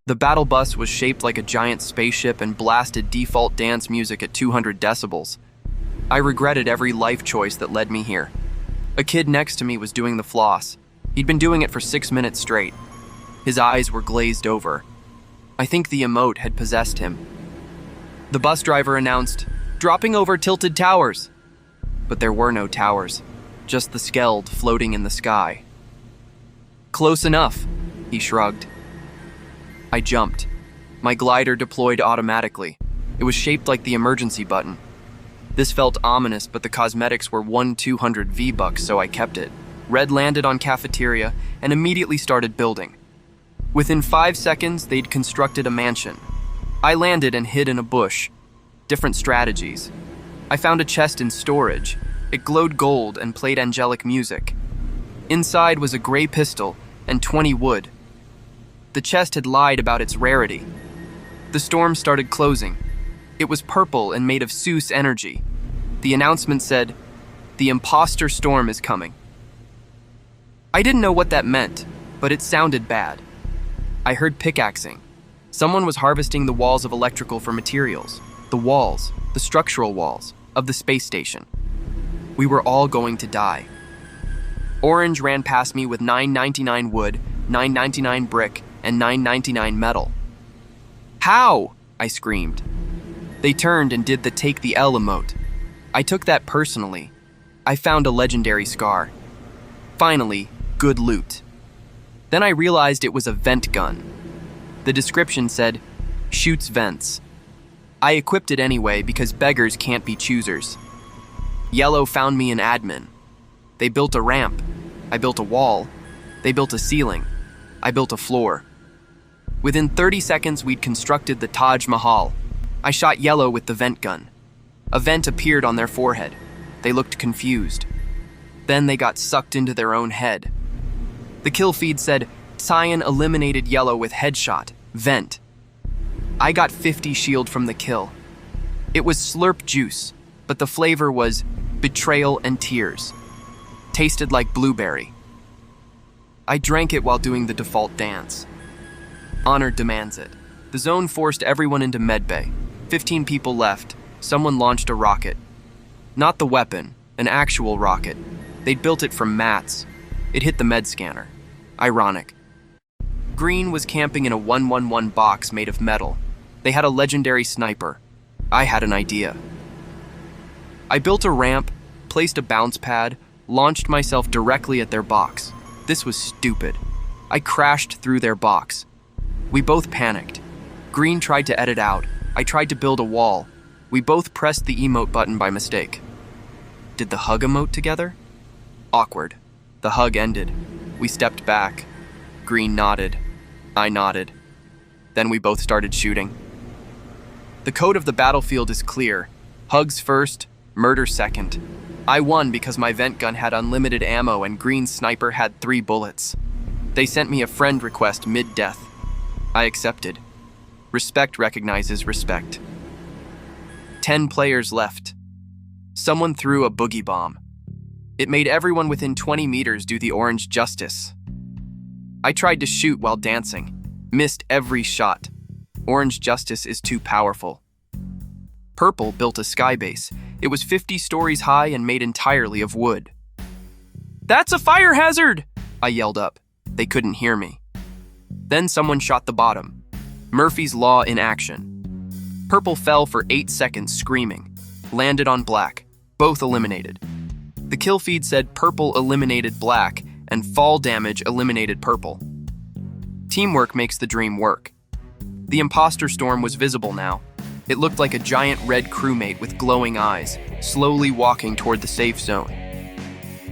The battle bus was shaped like a giant spaceship and blasted default dance music at 200 decibels. I regretted every life choice that led me here. A kid next to me was doing the floss. He'd been doing it for 6 minutes straight. His eyes were glazed over. I think the emote had possessed him. The bus driver announced, "Dropping over tilted towers." But there were no towers, just the Skeld floating in the sky. "Close enough," he shrugged. I jumped. My glider deployed automatically. It was shaped like the emergency button. This felt ominous, but the cosmetics were 1-200 V-bucks, so I kept it. Red landed on Cafeteria and immediately started building. Within 5 seconds, they'd constructed a mansion. I landed and hid in a bush. Different strategies. I found a chest in storage. It glowed gold and played angelic music. Inside was a gray pistol and 20 wood. The chest had lied about its rarity. The storm started closing. It was purple and made of Zeus energy. The announcement said, "The imposter storm is coming." I didn't know what that meant, but it sounded bad. I heard pickaxing. Someone was harvesting the walls of electrical for materials. The walls, the structural walls, of the space station. We were all going to die. Orange ran past me with 9.99 wood, 9.99 brick, and 9.99 metal. "How?" I screamed. They turned and did the take the L emote. I took that personally. I found a legendary scar. Finally, good loot. Then I realized it was a vent gun. The description said, "Shoots vents." I equipped it anyway because beggars can't be choosers. Yellow found me an admin. They built a ramp. I built a wall. They built a ceiling. I built a floor. Within 30 seconds, we'd constructed the Taj Mahal. I shot Yellow with the vent gun. A vent appeared on their forehead. They looked confused. Then they got sucked into their own head. The kill feed said, "Cyan eliminated Yellow with headshot, vent." I got 50 shield from the kill. It was slurp juice, but the flavor was betrayal and tears. Tasted like blueberry. I drank it while doing the default dance. Honor demands it. The zone forced everyone into medbay. 15 people left. Someone launched a rocket. Not the weapon, an actual rocket. They'd built it from mats. It hit the med scanner. Ironic. Green was camping in a 111 box made of metal. They had a legendary sniper. I had an idea. I built a ramp, placed a bounce pad, launched myself directly at their box. This was stupid. I crashed through their box. We both panicked. Green tried to edit out. I tried to build a wall. We both pressed the emote button by mistake. Did the hug emote together? Awkward. The hug ended. We stepped back. Green nodded. I nodded. Then we both started shooting. The code of the battlefield is clear. Hugs first, murder second. I won because my vent gun had unlimited ammo and Green's sniper had 3 bullets. They sent me a friend request mid-death. I accepted. Respect recognizes respect. 10 players left. Someone threw a boogie bomb. It made everyone within 20 meters do the orange justice. I tried to shoot while dancing. Missed every shot. Orange justice is too powerful. Purple built a skybase. It was 50 stories high and made entirely of wood. "That's a fire hazard!" I yelled up. They couldn't hear me. Then someone shot the bottom. Murphy's Law in action. Purple fell for 8 seconds screaming. Landed on black. Both eliminated. The kill feed said purple eliminated black and fall damage eliminated purple. Teamwork makes the dream work. The imposter storm was visible now. It looked like a giant red crewmate with glowing eyes, slowly walking toward the safe zone.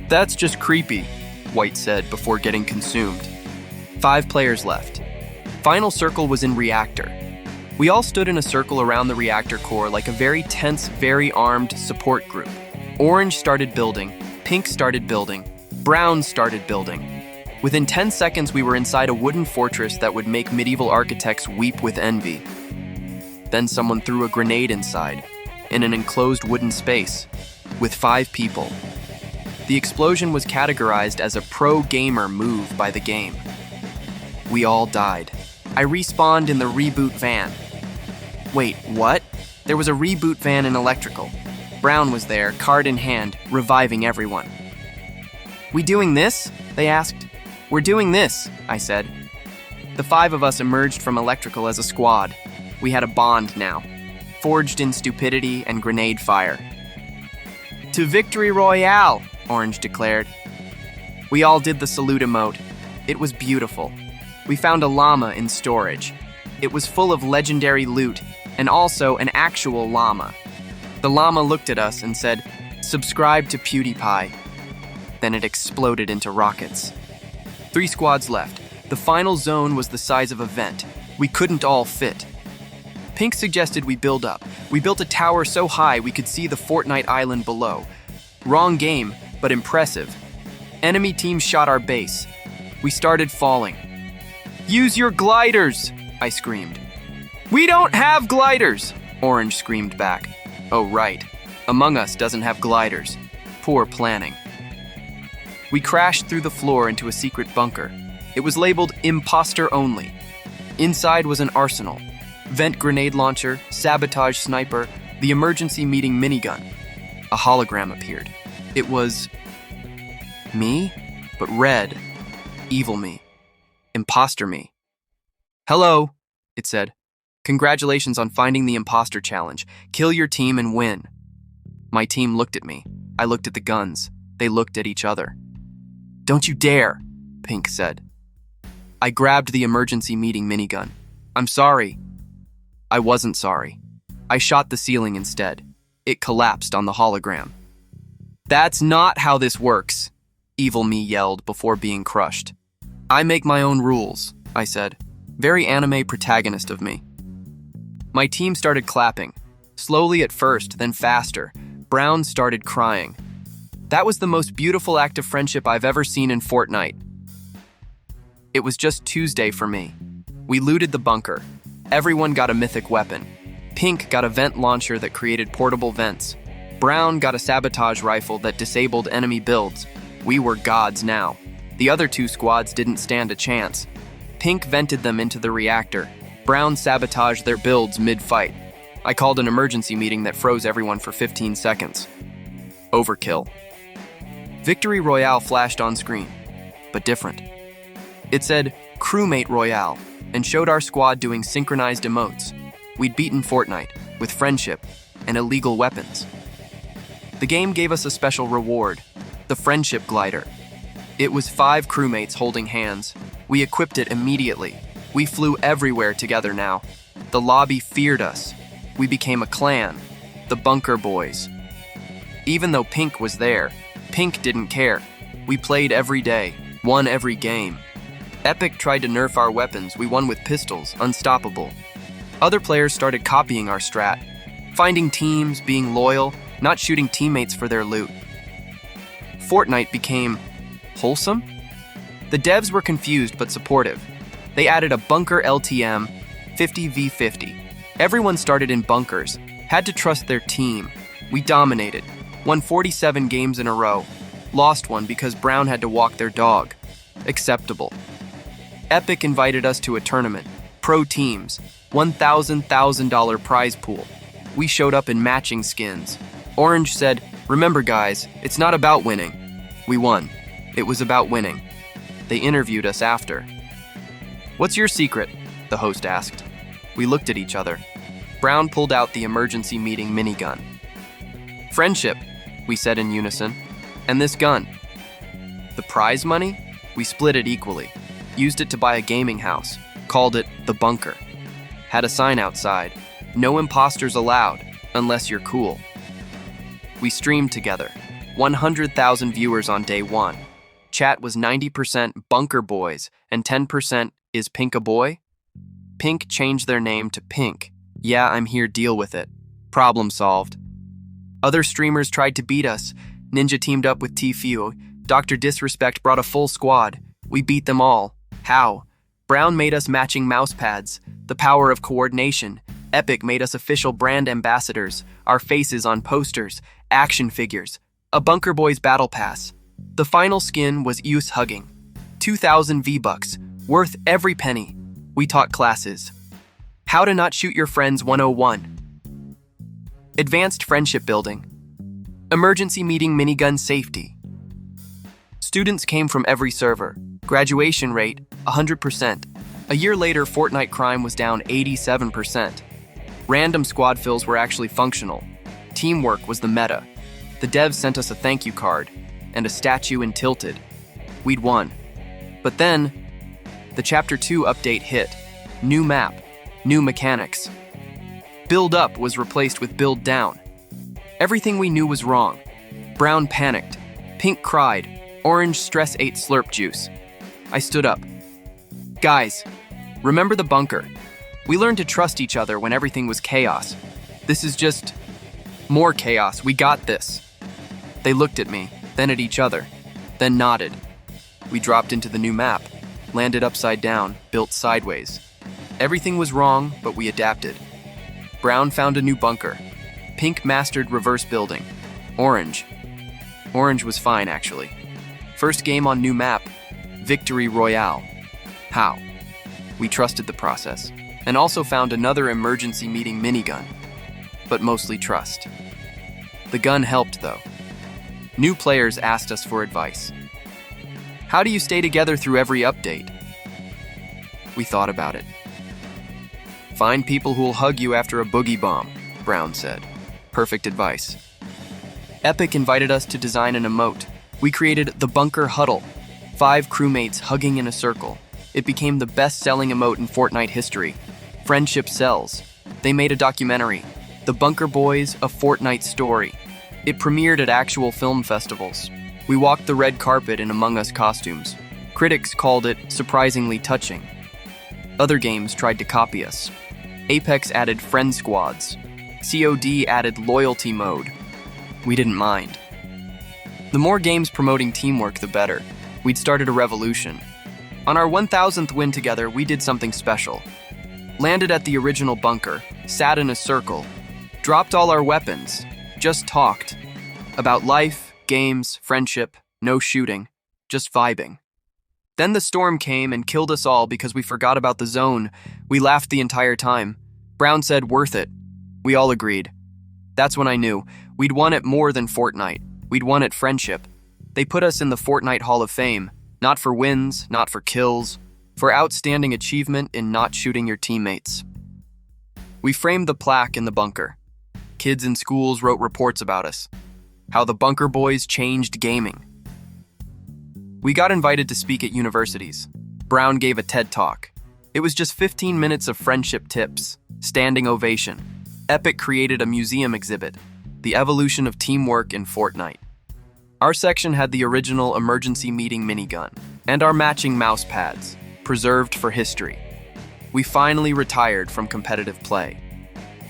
"That's just creepy," White said before getting consumed. 5 players left. Final circle was in Reactor. We all stood in a circle around the Reactor Core like a very tense, very armed support group. Orange started building, pink started building, brown started building. Within 10 seconds, we were inside a wooden fortress that would make medieval architects weep with envy. Then someone threw a grenade inside, in an enclosed wooden space, with 5 people. The explosion was categorized as a pro-gamer move by the game. We all died. I respawned in the reboot van. Wait, what? There was a reboot van in electrical. Brown was there, card in hand, reviving everyone. "We doing this?" they asked. "We're doing this," I said. The 5 of us emerged from electrical as a squad. We had a bond now, forged in stupidity and grenade fire. "To victory Royale," Orange declared. We all did the salute emote. It was beautiful. We found a llama in storage. It was full of legendary loot, and also an actual llama. The llama looked at us and said, "Subscribe to PewDiePie." Then it exploded into rockets. 3 squads left. The final zone was the size of a vent. We couldn't all fit. Pink suggested we build up. We built a tower so high we could see the Fortnite island below. Wrong game, but impressive. Enemy team shot our base. We started falling. "Use your gliders!" I screamed. "We don't have gliders!" Orange screamed back. Oh right, Among Us doesn't have gliders. Poor planning. We crashed through the floor into a secret bunker. It was labeled Imposter Only. Inside was an arsenal. Vent grenade launcher, sabotage sniper, the emergency meeting minigun. A hologram appeared. It was me, but red. Evil me. Imposter me. "Hello," it said. "Congratulations on finding the imposter challenge. Kill your team and win." My team looked at me. I looked at the guns. They looked at each other. "Don't you dare," Pink said. I grabbed the emergency meeting minigun. "I'm sorry." I wasn't sorry. I shot the ceiling instead. It collapsed on the hologram. "That's not how this works," Evil me yelled before being crushed. "I make my own rules," I said. Very anime protagonist of me. My team started clapping. Slowly at first, then faster. Brown started crying. That was the most beautiful act of friendship I've ever seen in Fortnite. It was just Tuesday for me. We looted the bunker. Everyone got a mythic weapon. Pink got a vent launcher that created portable vents. Brown got a sabotage rifle that disabled enemy builds. We were gods now. The other 2 squads didn't stand a chance. Pink vented them into the reactor. Brown sabotaged their builds mid-fight. I called an emergency meeting that froze everyone for 15 seconds. Overkill. Victory Royale flashed on screen, but different. It said, "Crewmate Royale," and showed our squad doing synchronized emotes. We'd beaten Fortnite, with friendship, and illegal weapons. The game gave us a special reward, the Friendship Glider. It was 5 crewmates holding hands. We equipped it immediately. We flew everywhere together now. The lobby feared us. We became a clan, the Bunker Boys. Even though Pink was there, Pink didn't care. We played every day, won every game. Epic tried to nerf our weapons. We won with pistols, unstoppable. Other players started copying our strat, finding teams, being loyal, not shooting teammates for their loot. Fortnite became wholesome? The devs were confused but supportive. They added a bunker LTM, 50v50. Everyone started in bunkers, had to trust their team. We dominated, won 47 games in a row, lost one because Brown had to walk their dog. Acceptable. Epic invited us to a tournament, pro teams, $1,000 prize pool. We showed up in matching skins. Orange said, "Remember guys, it's not about winning." We won. It was about winning. They interviewed us after. "What's your secret?" the host asked. We looked at each other. Brown pulled out the emergency meeting minigun. "Friendship," we said in unison. "And this gun." The prize money? We split it equally. Used it to buy a gaming house. Called it the Bunker. Had a sign outside. "No imposters allowed, unless you're cool." We streamed together. 100,000 viewers on day 1. Chat was 90% Bunker Boys and 10% is Pink a boy? Pink changed their name to Pink. Yeah, I'm here, deal with it. Problem solved. Other streamers tried to beat us. Ninja teamed up with Tfue. Dr. Disrespect brought a full squad. We beat them all. How? Brown made us matching mouse pads. The power of coordination. Epic made us official brand ambassadors. Our faces on posters. Action figures. A Bunker Boys battle pass. The final skin was Use Hugging. 2,000 V-Bucks. Worth every penny. We taught classes. How to not shoot your friends 101. Advanced friendship building. Emergency meeting minigun safety. Students came from every server. Graduation rate, 100%. A year later, Fortnite crime was down 87%. Random squad fills were actually functional. Teamwork was the meta. The devs sent us a thank you card and a statue in Tilted. We'd won. But then, the Chapter 2 update hit. New map, new mechanics. Build up was replaced with build down. Everything we knew was wrong. Brown panicked. Pink cried. Orange stress ate slurp juice. I stood up. Guys, remember the bunker. We learned to trust each other when everything was chaos. This is just more chaos. We got this. They looked at me, then at each other, then nodded. We dropped into the new map, landed upside down, built sideways. Everything was wrong, but we adapted. Brown found a new bunker. Pink mastered reverse building. Orange was fine, actually. First game on new map, Victory Royale. How? We trusted the process, and also found another emergency meeting minigun, but mostly trust. The gun helped, though. New players asked us for advice. How do you stay together through every update? We thought about it. Find people who'll hug you after a boogie bomb, Brown said. Perfect advice. Epic invited us to design an emote. We created the Bunker Huddle, 5 crewmates hugging in a circle. It became the best-selling emote in Fortnite history. Friendship sells. They made a documentary, The Bunker Boys, A Fortnite Story. It premiered at actual film festivals. We walked the red carpet in Among Us costumes. Critics called it surprisingly touching. Other games tried to copy us. Apex added friend squads. COD added loyalty mode. We didn't mind. The more games promoting teamwork, the better. We'd started a revolution. On our 1000th win together, we did something special. Landed at the original bunker, sat in a circle, dropped all our weapons, just talked. About life, games, friendship, no shooting, just vibing. Then the storm came and killed us all because we forgot about the zone. We laughed the entire time. Brown said, worth it. We all agreed. That's when I knew. We'd won at more than Fortnite. We'd won at friendship. They put us in the Fortnite Hall of Fame. Not for wins, not for kills, for outstanding achievement in not shooting your teammates. We framed the plaque in the bunker. Kids in schools wrote reports about us. How the Bunker Boys changed gaming. We got invited to speak at universities. Brown gave a TED Talk. It was just 15 minutes of friendship tips, standing ovation. Epic created a museum exhibit, The Evolution of Teamwork in Fortnite. Our section had the original emergency meeting minigun and our matching mouse pads, preserved for history. We finally retired from competitive play.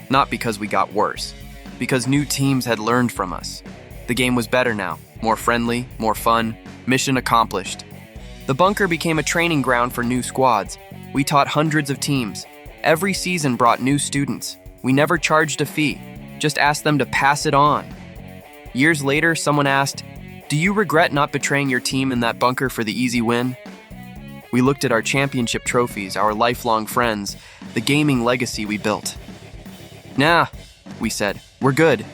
Not because we got worse, because new teams had learned from us. The game was better now, more friendly, more fun, mission accomplished. The bunker became a training ground for new squads. We taught hundreds of teams. Every season brought new students. We never charged a fee, just asked them to pass it on. Years later, someone asked, do you regret not betraying your team in that bunker for the easy win? We looked at our championship trophies, our lifelong friends, the gaming legacy we built. Nah, we said, we're good.